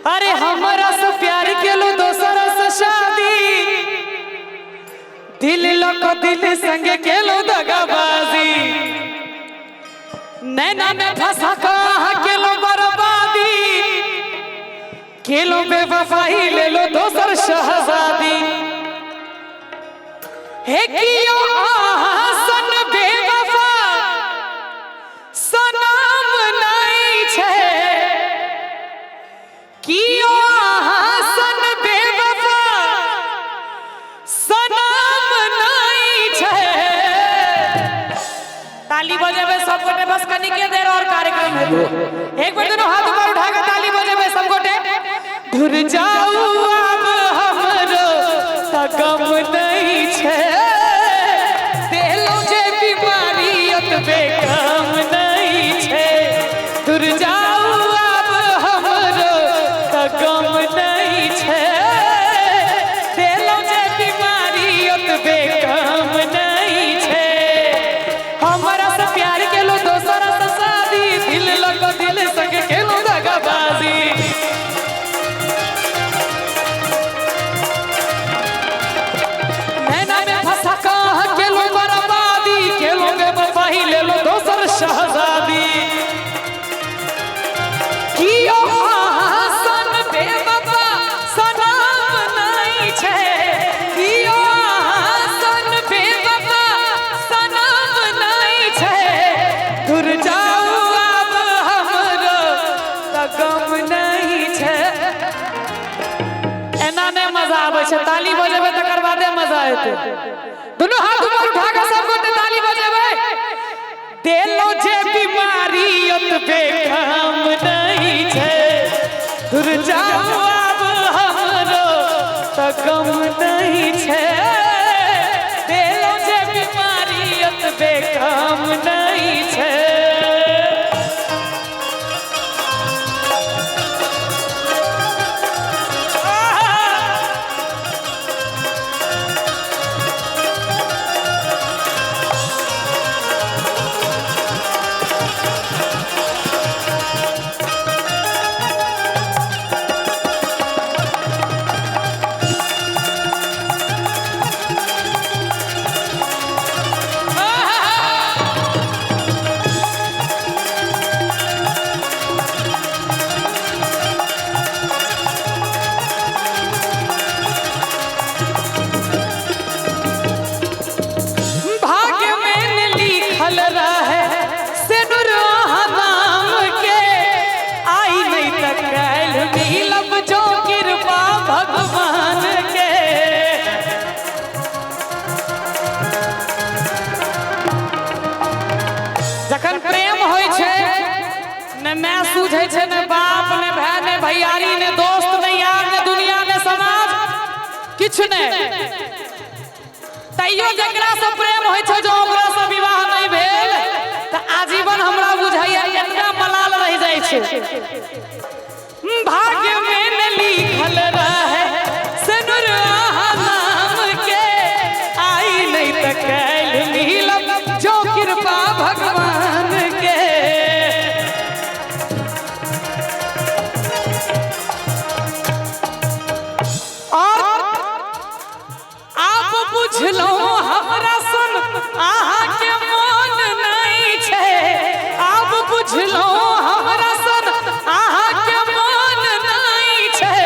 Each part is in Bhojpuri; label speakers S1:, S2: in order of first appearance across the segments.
S1: अरे हमारा से प्यार के लो दोसरा से शादी, दिल लोको दिल संगे के लो दगाबाजी, नैना में फंसा कहा के लो बर्बादी, के लो बेवफाई ले लो दोसर शहजादी। हे कियो आसन बेवफा सनम नहीं छे, कियो आसन बेवफा सनम नहीं छे। ताली बजेबे सब गोटे बस कनी के देर और कार्यक्रम है। एक बार दोनों हाथ ऊपर उठा के ताली बजेबे सब गोटे। दूर जाऊ अब हमरो तगम नहीं छे, दिलों जे बीमारियत बेकम नहीं छे। दूर जाऊ अब हमरो तगम नहीं छे, दिलों जे बीमारियत बेकम नहीं छे। हमरा से प्यार के लो दोसरा से शादी, दिल लगो दिल संग के लो दगाबाजी। शहजादी कियो आसन बेवफा सनम नहीं छे, कियो आसन बेवफा सनम नहीं छे। दूर जाऊ अब हमरो तगम नहीं छे। एना ने मजा आवे छे, ताली बजेबे तकर बादे मजा आते। दोनों हाथ ऊपर उठा के सब गोटे ताली बजेबे। दिलों जे बीमारियत बेकम नहीं छे, दूर जाऊ अब हमरो तगम नहीं छे। दिलों जे बीमारियत बेकम नहीं छे। जखन प्रेम होय छे न मैं सूझे छे, न बाप न भाई न भैयारी न दोस्त न यार न दुनिया न समाज किछ ने। तैयो जकरा से प्रेम होय छे जो ओकरा से विवाह नहीं भेल त आजीवन हमरा बुझाइया एतना मलाल रह जाय छे। भाग्य में न लिखल रहे सनुर नाम के, आई नहीं त कैल मिलब जो कृपा भगवान के। और आप बुझलो हमरा सन आहा के मन नहीं छे, आप बुझलो हमरा सन आहा के मन नहीं छे।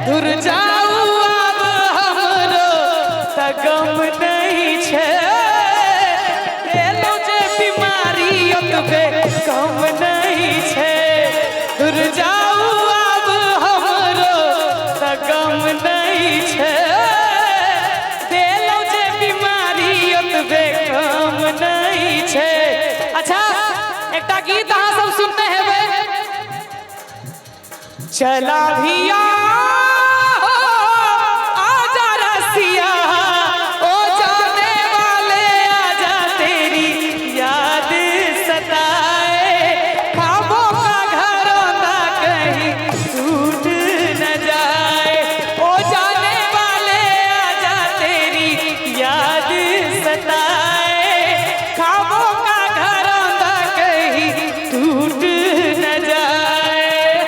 S1: दूर जाऊ अब हमरो तगम नहीं छे, दिलों जे बीमारियत बेकम नहीं छे। दूर जाऊ अब हमरो तगम नहीं छे, दिलों जे बीमारियत बेकम नहीं छे। अच्छा एकटा गीत अहाँ सब सुनते हेबे। चला भिया आजा रसिया, ओ जाने वाले आजा तेरी याद सताए। ख्वाबों का घरौंदा कहीं टूट न जाए, ओ जाने वाले आजा तेरी याद सताए। ख्वाबों का घरौंदा कहीं टूट न जाए।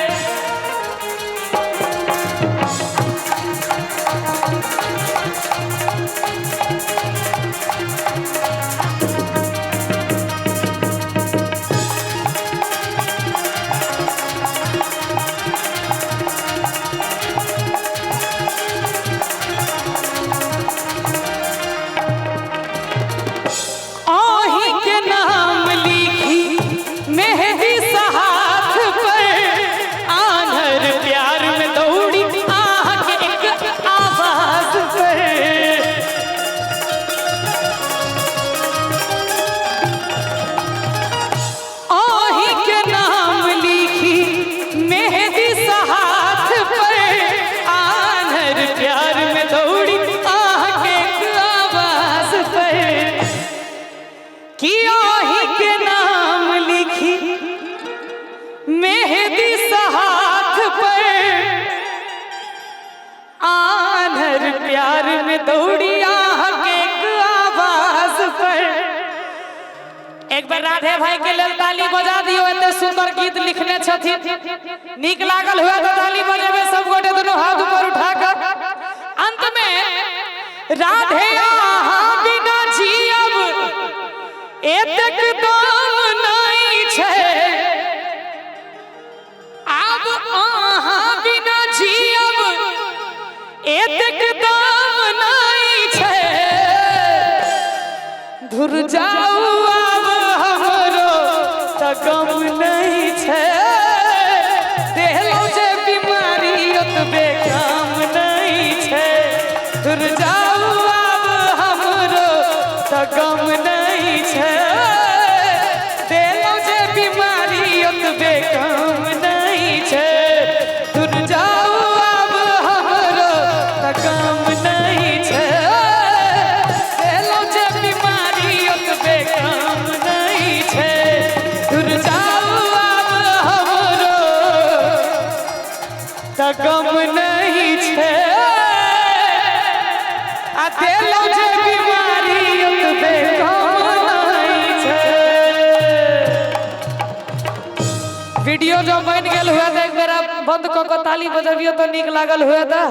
S1: में दौड़िया के आवाज पर। एक बार राधे भाई के लेल ताली बजा दियो, एते सुंदर गीत लिखने छथिन। नीक लागल हुआ तो ताली बजेबे सब गोटे, दोनों हाथ ऊपर उठा कर। अंत में राधे आहा बिना जियब एतेक दाम नहीं छे, आब आहा बिना जियब एतेक दाम नहीं छे। धुर जाऊ आब हमरो त गम नहीं छे, देहलो जे बीमारी ओतबे काम नहीं छे। धुर जाऊ आब हमरो त गम नहीं छे, देहलो जे बीमारी ओतबे काम नहीं छे। धुर जाऊ आब हमरो त गम नहीं छे, देहलो जे बीमारी ओतबे काम नहीं छे। धुर जाऊ आब हमरो त गम नहीं छे, आ देहलो जे बीमारी ओतबे काम नहीं छे। वीडियो जो बन गेल हुआ तो एक बेर बंद क के ताली बजबियो तो नीक लागल हुआ था।